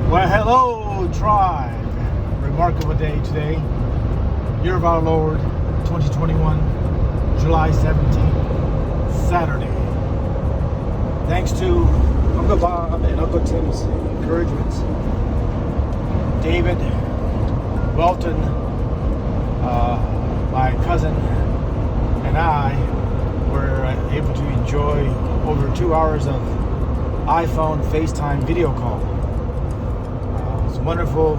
Well, hello, tribe. Remarkable day today. Year of our Lord, 2021, July 17th, Saturday. Thanks to Uncle Bob and Uncle Tim's encouragements, David, Welton, my cousin, and I were able to enjoy over 2 hours of iPhone FaceTime video call. It was wonderful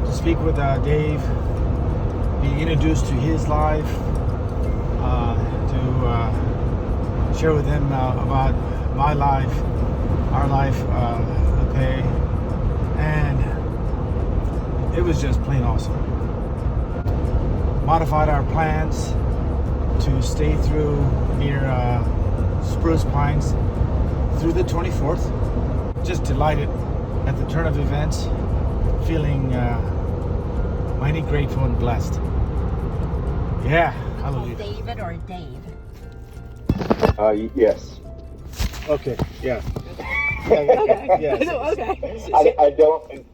to speak with Dave, be introduced to his life, to share with him about my life, our life, okay, and it was just plain awesome. Modified our plans to stay through near Spruce Pines through the 24th. Just delighted at the turn of events, feeling mighty grateful and blessed. Yeah, hallelujah. David or Dave? Yes. Okay, yeah. Okay. Yes. Okay.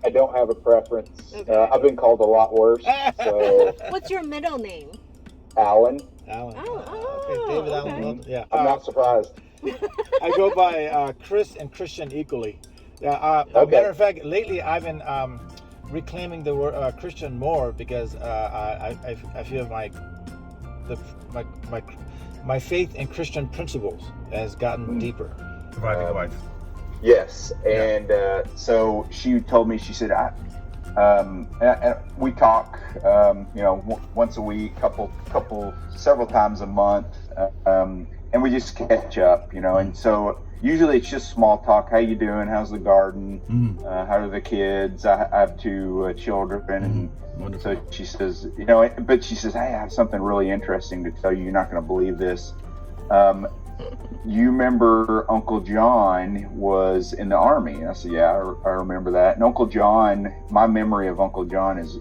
I don't have a preference. Okay. I've been called a lot worse. So What's your middle name? Alan, Alan. Oh, Okay, David okay. Allen. Welton. Yeah. I'm not surprised. I go by Chris and Christian equally. Okay. Matter of fact, lately I've been reclaiming the word Christian more because I feel my faith in Christian principles has gotten deeper. Surviving wife. Yes, and so she told me. She said, we talk, once a week, several times a month, and we just catch up, And so usually it's just small talk. How you doing? How's the garden? How are the kids? I have two children, and so she says, but she says, hey, I have something really interesting to tell you. You're not going to believe this. You remember Uncle John was in the Army? And I said, yeah, I remember that. And Uncle John, my memory of Uncle John is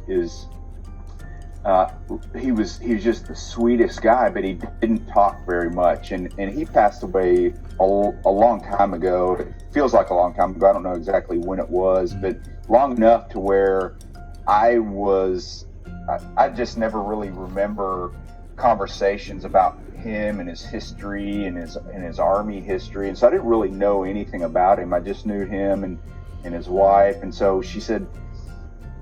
he was just the sweetest guy, but he didn't talk very much. And he passed away a long time ago. It feels like a long time ago. I don't know exactly when it was, but long enough to where I just never really remember conversations about him and his history and his Army history, and so I didn't really know anything about him. I just knew him and his wife. And so she said,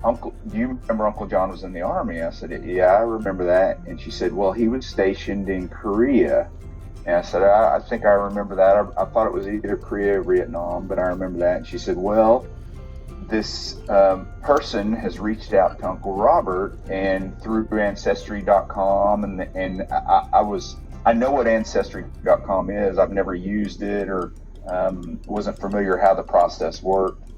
Uncle, do you remember Uncle John was in the Army? I said, yeah, I remember that. And she said, well, he was stationed in Korea. And I said, I think I remember that. I thought it was either Korea or Vietnam, but I remember that. And she said, well, this person has reached out to Uncle Robert, and through Ancestry.com, and I know what Ancestry.com is. I've never used it or wasn't familiar how the process worked.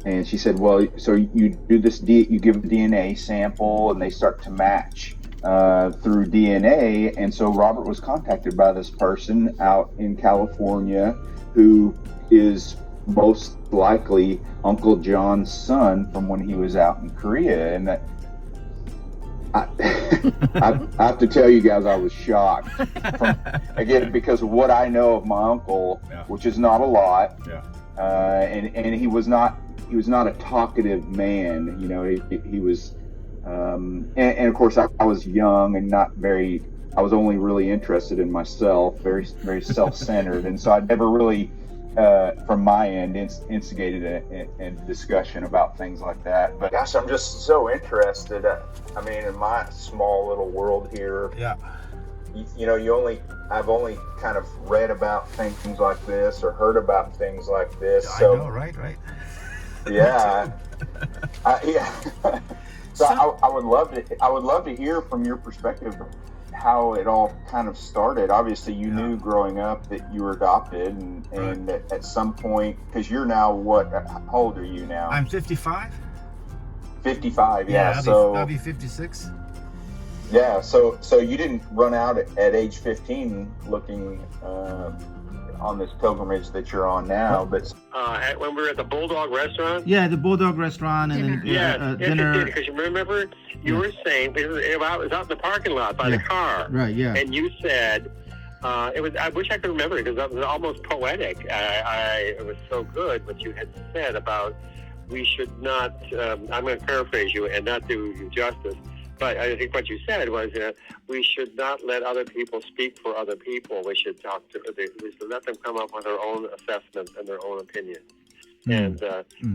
And she said, well, so you do this, you give a DNA sample, and they start to match through DNA. And so Robert was contacted by this person out in California who is most likely Uncle John's son from when he was out in Korea. And that, I have to tell you guys, I was shocked. Again, because of what I know of my uncle, which is not a lot. Yeah. And he was not a talkative man. He was, and of course I was young and I was only really interested in myself, very, very self-centered. And so I never really, from my end, instigated a discussion about things like that. But gosh, I'm just so interested. In my small little world here, I've only kind of read about things like this or heard about things like this. So, I know, right? Yeah. So I would love to hear from your perspective how it all kind of started. Obviously, you knew growing up that you were adopted, and at some point, because you're now how old are you now? I'm 55. 55, Yeah, yeah. I'll be 56. Yeah, so you didn't run out at age 15 looking on this pilgrimage that you're on now, but when we were at the Bulldog restaurant. Yeah, the Bulldog restaurant and then dinner. Because you remember you were saying it was out in the parking lot by the car, right? Yeah, and you said it was. I wish I could remember it because that was almost poetic. It was so good what you had said about we should not, I'm going to paraphrase you and not do you justice, but I think what you said was we should not let other people speak for other people. We should we should let them come up with their own assessments and their own opinions. And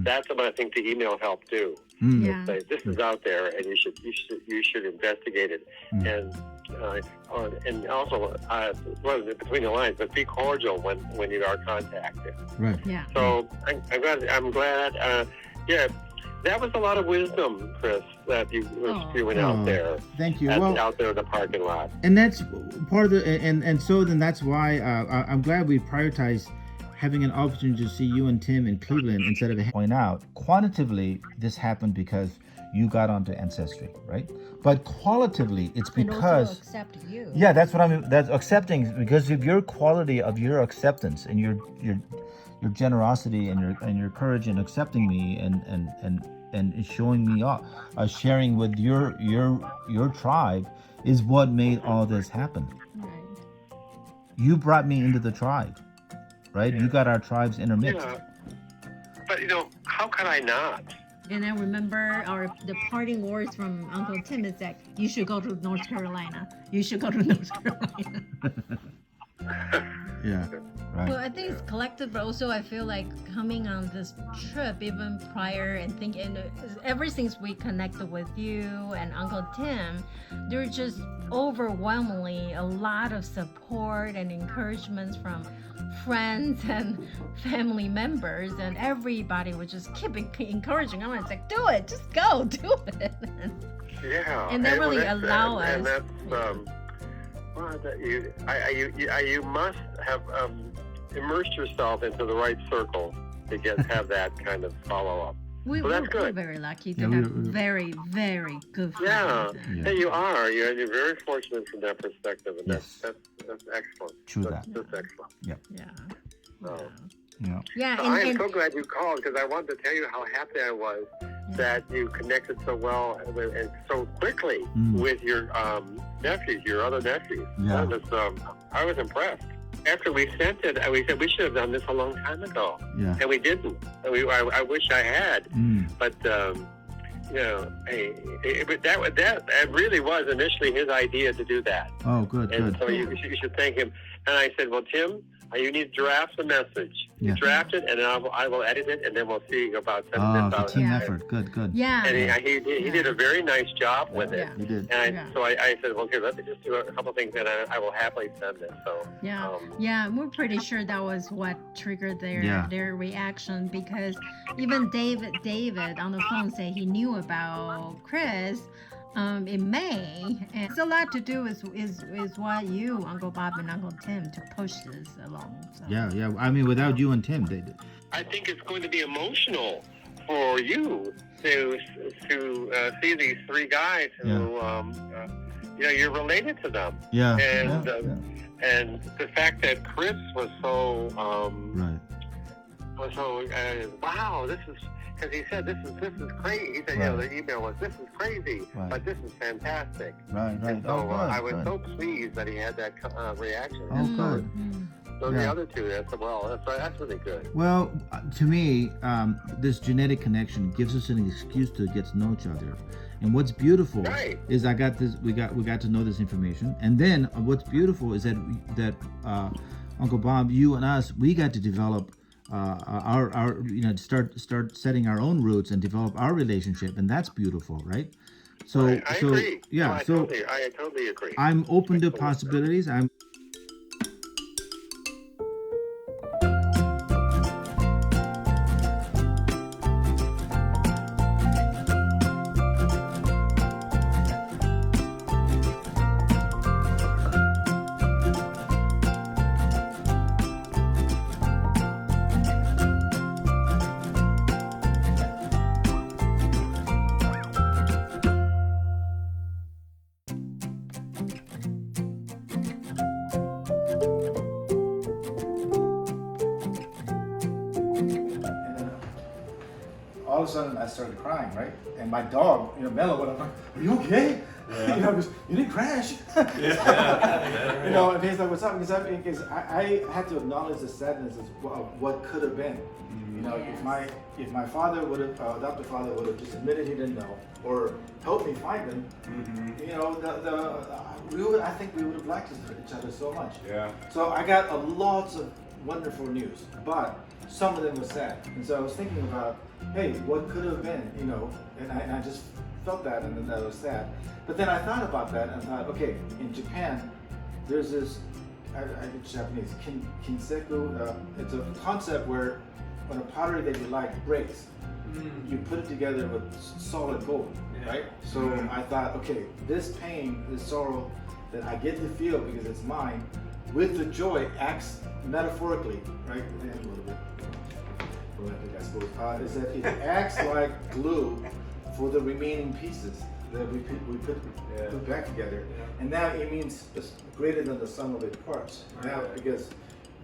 that's what I think the email helped do. Yeah. Say, this is out there, and you should investigate it. And also, between the lines, but be cordial when you are contacted. Right. Yeah. So I'm glad. Yeah, that was a lot of wisdom, Chris, that you were spewing out there. Thank you. Out there in the parking lot. And that's part of the and so then that's why I'm glad we prioritize having an opportunity to see you and Tim in Cleveland instead of point out quantitatively this happened because you got onto Ancestry, right? But qualitatively it's And because also accept you. yeah, that's what I mean. That's accepting because of your quality of your acceptance and your generosity and your courage in accepting me and showing me up, sharing with your tribe is what made all this happen. Right. You brought me into the tribe, right? You got our tribes intermixed. Yeah. But how could I not? And I remember the parting words from Uncle Tim is that you should go to North Carolina. You should go to North Carolina. Yeah, right. Well, I think it's collective, but also I feel like coming on this trip, even prior and thinking, ever since we connected with you and Uncle Tim, there's just overwhelmingly a lot of support and encouragements from friends and family members, and everybody was just keep encouraging. I was like, do it, just go, do it. Yeah. And that really allow us. And that's you must have immersed yourself into the right circle to have that kind of follow up. We're very lucky to have very, very good friends. Yeah, you are. You're very fortunate from that perspective, and Yes. that's excellent. True That's excellent. Yeah. Oh. Yeah. Yeah, So I am so glad you called because I wanted to tell you how happy I was that you connected so well and so quickly with your nephews, your other nephews. Yeah. I was impressed. After we sent it, we said we should have done this a long time ago, Yeah. and we didn't. I wish I had, but that really was initially his idea to do that. Oh, good, And good. so you should thank him. And I said, well, Tim, you need to draft the message. You Yeah. draft it, and then I will edit it, and then we'll see about sending Oh, it the out. team effort. Good, good. Yeah. And he did a very nice job with it. You did. And so I said, well, here, let me just do a couple things, and I will happily send it. So Yeah, we're pretty sure that was what triggered their reaction, because even David on the phone said he knew about Chris in May, and it's a lot to do is what you, Uncle Bob, and Uncle Tim to push this along. So. Yeah. I mean, without you and Tim, they did. I think it's going to be emotional for you to see these three guys who you're related to them. Yeah. And the fact that Chris was so Right. wow, this is. Because he said, this is crazy. He said, the email was, this is crazy, but this is fantastic. Right. And so good, I was good. so pleased that he had that reaction. Oh, good. So the other two, that's really good. Well, to me, this genetic connection gives us an excuse to get to know each other. And what's beautiful is we got to know this information. And then what's beautiful is that Uncle Bob, you and us, we got to develop our start setting our own roots and develop our relationship, and that's beautiful, right? So I agree. Yeah, I totally agree. I'm open to possibilities. all of a sudden I started crying, right? And my dog, Mello, I'm like, are you okay? Yeah. Because you didn't crash. Yeah. And he's like, what's up? Because I had to acknowledge the sadness of what could have been. If my father would have, adopted father would have just admitted he didn't know, or helped me find him, I think we would have liked each other so much. Yeah. So I got lots of wonderful news, but some of them were sad. And so I was thinking about, hey, what could have been, and I just felt that, and then that was sad. But then I thought about that and thought, okay, in Japan, there's this, it's Japanese, kinseku, it's a concept where when a pottery that you like breaks, you put it together with solid gold, right? So I thought, okay, this pain, this sorrow that I get to feel because it's mine, with the joy acts metaphorically, right? A little bit romantic, I suppose. Is that it acts like glue for the remaining pieces that we put back together, and now it means it's greater than the sum of its parts. Now, because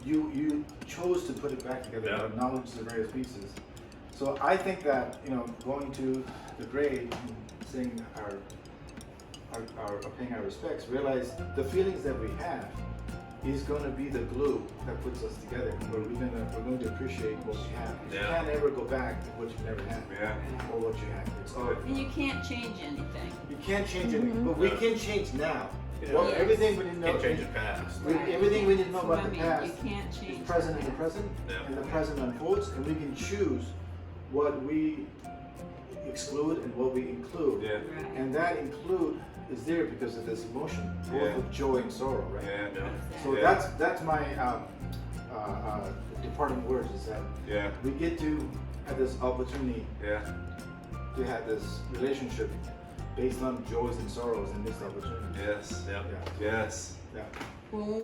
you chose to put it back together and acknowledge the various pieces. So I think that going to the grave, and saying paying our respects, realize the feelings that we have is going to be the glue that puts us together. Where we're going to appreciate what we have. You can't ever go back to what you never had or what you have. And you can't change anything. You can't change anything, but we can change now. Yeah. Well, everything we didn't know. Can't change the past. Everything we didn't know That's about the what I mean. past You can't change is present in the the present, Yeah. and the present unfolds, and we can choose what we exclude and what we include. Yeah. Right. And that include is there because of this emotion, both Yeah. of joy and sorrow, right? Yeah. So Yeah. that's my departing words, is that Yeah. we get to have this opportunity Yeah. to have this relationship based on joys and sorrows in this opportunity. Yes. Yeah. Yeah. Yes. Yeah. Well,